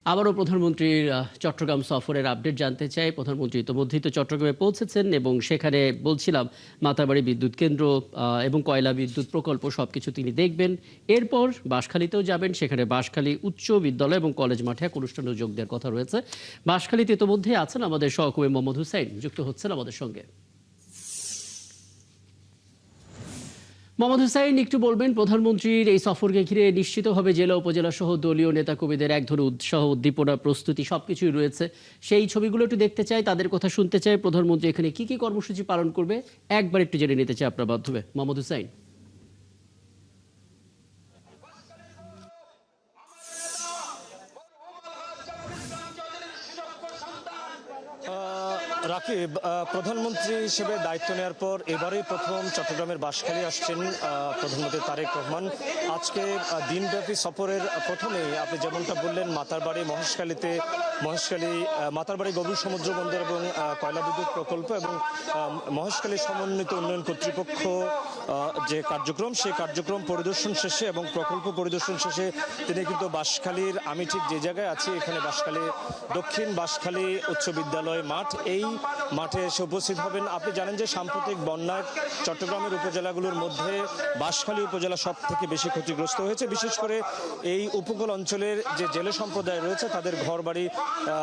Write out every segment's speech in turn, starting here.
আবারও প্রধানমন্ত্রীর চট্টগ্রাম সফরের আপডেট জানতে চাই। প্রধানমন্ত্রী ইতোমধ্যেই তো চট্টগ্রামে পৌঁছেছেন এবং সেখানে বলছিলাম মাতারবাড়ি বিদ্যুৎ কেন্দ্র এবং কয়লা বিদ্যুৎ প্রকল্প সবকিছু তিনি দেখবেন। এরপর বাঁশখালীতেও যাবেন। সেখানে বাঁশখালী উচ্চ বিদ্যালয় এবং কলেজ মাঠে এক অনুষ্ঠানে যোগ দেওয়ার কথা রয়েছে। বাঁশখালীতে ইতোমধ্যেই আছেন আমাদের সহকর্মী মোহাম্মদ হুসাইন, যুক্ত হচ্ছেন আমাদের সঙ্গে। মোহাম্মদ হুসাইন, একটু বলবেন প্রধানমন্ত্রীর এই সফরকে ঘিরে নিশ্চিতভাবে জেলা উপজেলা সহ দলীয় নেতাকর্মীদের এক ধরনের উৎসাহ উদ্দীপনা প্রস্তুতি সবকিছুই রয়েছে। সেই ছবিগুলো একটু দেখতে চাই, তাদের কথা শুনতে চাই। প্রধানমন্ত্রী এখানে কি কি কর্মসূচি পালন করবে একবার একটু জেনে নিতে চাই আপনার মাধ্যমে। মোহাম্মদ হুসাইন। রাকিব, প্রধানমন্ত্রী হিসেবে দায়িত্ব নেওয়ার পর এবারেই প্রথম চট্টগ্রামের বাঁশখালী আসছেন প্রধানমন্ত্রী তারেক রহমান। আজকে দিনব্যাপী সফরের প্রথমেই আপনি যেমনটা বললেন মাতারবাড়ি মহেশখালী মাতারবাড়ি গভীর সমুদ্র বন্দর এবং কয়লা বিদ্যুৎ প্রকল্প এবং মহেশখালী সমন্বিত উন্নয়ন কর্তৃপক্ষ যে কার্যক্রম সেই কার্যক্রম পরিদর্শন শেষে এবং প্রকল্প পরিদর্শন শেষে তিনি কিন্তু বাঁশখালীর, আমি ঠিক যে জায়গায় আছি এখানে বাঁশখালী দক্ষিণ বাঁশখালী উচ্চ বিদ্যালয় মাঠ, এই মাঠে এসে উপস্থিত হবেন। আপনি জানেন যে সাম্প্রতিক বন্যায় চট্টগ্রামের উপজেলাগুলোর মধ্যে বাঁশখালী উপজেলা সব থেকে বেশি ক্ষতিগ্রস্ত হয়েছে। বিশেষ করে এই উপকূল অঞ্চলের যে জেলে সম্প্রদায় রয়েছে তাদের ঘরবাড়ি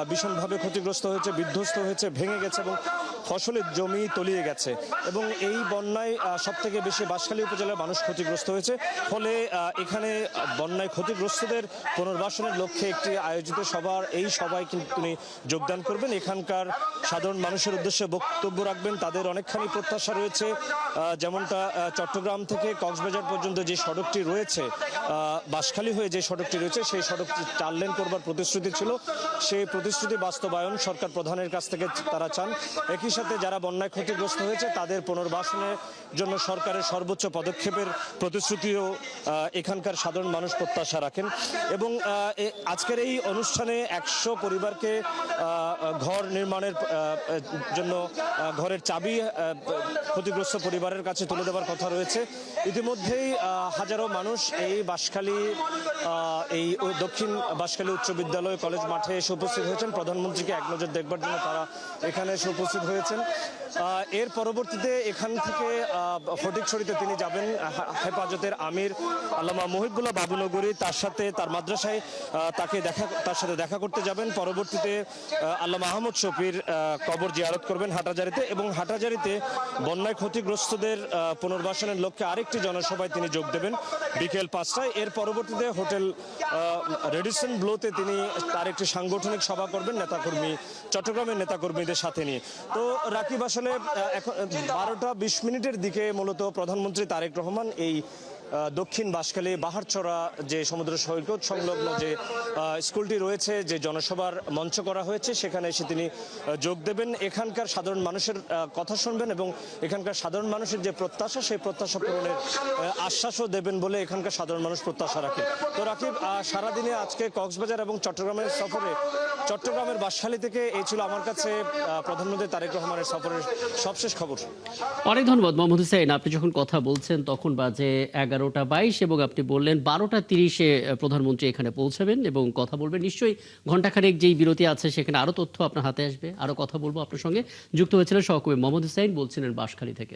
ভীষণভাবে ক্ষতিগ্রস্ত হয়েছে, বিধ্বস্ত হয়েছে, ভেঙে গেছে এবং ফসলের জমি তলিয়ে গেছে। এবং এই বন্যায় সব থেকে বেশি বাঁশখালী উপজেলার মানুষ ক্ষতিগ্রস্ত হয়েছে। ফলে এখানে বন্যায় ক্ষতিগ্রস্তদের পুনর্বাসনের লক্ষ্যে একটি আয়োজিত এই সভায় কিন্তু তিনি যোগদান করবেন। এখানকার সাধারণ মানুষের উদ্দেশ্যে বক্তব্য রাখবেন। তাদের অনেকখানি প্রত্যাশা রয়েছে, যেমনটা চট্টগ্রাম থেকে কক্সবাজার পর্যন্ত যে সড়কটি রয়েছে, বাঁশখালী হয়ে যে সড়কটি রয়েছে সেই সড়কটি 4 লেন করবার প্রতিশ্রুতি ছিল। সেই প্রতিশ্রুতি বাস্তবায়ন সরকার প্রধানের কাছ থেকে তারা চান। একই সাথে যারা বন্যায় ক্ষতিগ্রস্ত হয়েছে তাদের পুনর্বাসনের জন্য সরকারের সর্বোচ্চ পদক্ষেপের প্রতিশ্রুতিও এখানকার সাধারণ মানুষ প্রত্যাশা রাখেন। এবং আজকের এই অনুষ্ঠানে 100 পরিবারকে ঘর নির্মাণের জন্য ঘরের চাবি ক্ষতিগ্রস্ত পরিবারের কাছে তুলে দেওয়ার কথা রয়েছে। ইতিমধ্যেই হাজারো মানুষ এই দক্ষিণ বাঁশখালী উচ্চ বিদ্যালয় কলেজ মাঠে এসে উপস্থিত হয়েছেন। প্রধানমন্ত্রীকে এক নজর দেখবার জন্য তারা এখানে এসে উপস্থিত হয়েছেন। এর পরবর্তীতে এখান থেকে ফটিকছড়িতে তিনি যাবেন। হেফাজতের আমির আল্লামা মুহিবুল্লাহ বাবুনগরী তার মাদ্রাসায় তার সাথে দেখা করতে যাবেন। পরবর্তীতে আল্লামা আহমদ শফির কবর জিয়ারত করবেন হাটাজারিতে, এবং হাটাজারিতে বন্যায় ক্ষতিগ্রস্তদের পুনর্বাসনের লক্ষ্যে আরেকটি জনসভায় তিনি যোগ দেবেন বিকেল 5টায়। এর পরবর্তীতে হোটেল রেডিসন ব্লুতে তিনি তার একটি সাংগঠনিক সভা করবেন চট্টগ্রামের নেতাকর্মীদের সাথে নিয়ে। তো রাকিব, আসলে এখন 12টা 20 মিনিটের দিকে মূলত প্রধানমন্ত্রী তারেক রহমান এই দক্ষিণ বাঁশখালী বাহারচরা যে সমুদ্র সৈকত সংলগ্ন যে স্কুলটি রয়েছে, যে জনসভার মঞ্চ করা হয়েছে, সেখানে এসে তিনি যোগ দেবেন। এখানকার সাধারণ মানুষের কথা শুনবেন এবং এখানকার সাধারণ মানুষের যে প্রত্যাশা সেই প্রত্যাশা পূরণের আশ্বাসও দেবেন বলে এখানকার সাধারণ মানুষ প্রত্যাশা রাখে। তো রাকিব, সারাদিনে আজকে কক্সবাজার এবং চট্টগ্রামের সফরে চট্টগ্রামের বাঁশখালী থেকে এই ছিল আমার কাছে প্রধানমন্ত্রী তারেক রহমানের সফরের সবশেষ খবর। অনেক ধন্যবাদ মোহাম্মদ হুসাইন। আপনি যখন কথা বলছেন তখন বাজে 11টা 22 এবং আপনি বললেন 12টা 30-এ প্রধানমন্ত্রী এখানে পৌঁছাবেন এবং কথা বলবেন। নিশ্চয়ই ঘণ্টাখানেক যেই বিরতি আছে সেখানে আরও তথ্য আপনার হাতে আসবে, আরও কথা বলবো আপনার সঙ্গে। যুক্ত হয়েছিলেন সহকর্মী মোহাম্মদ হুসাইন, বলছিলেন বাঁশখালী থেকে।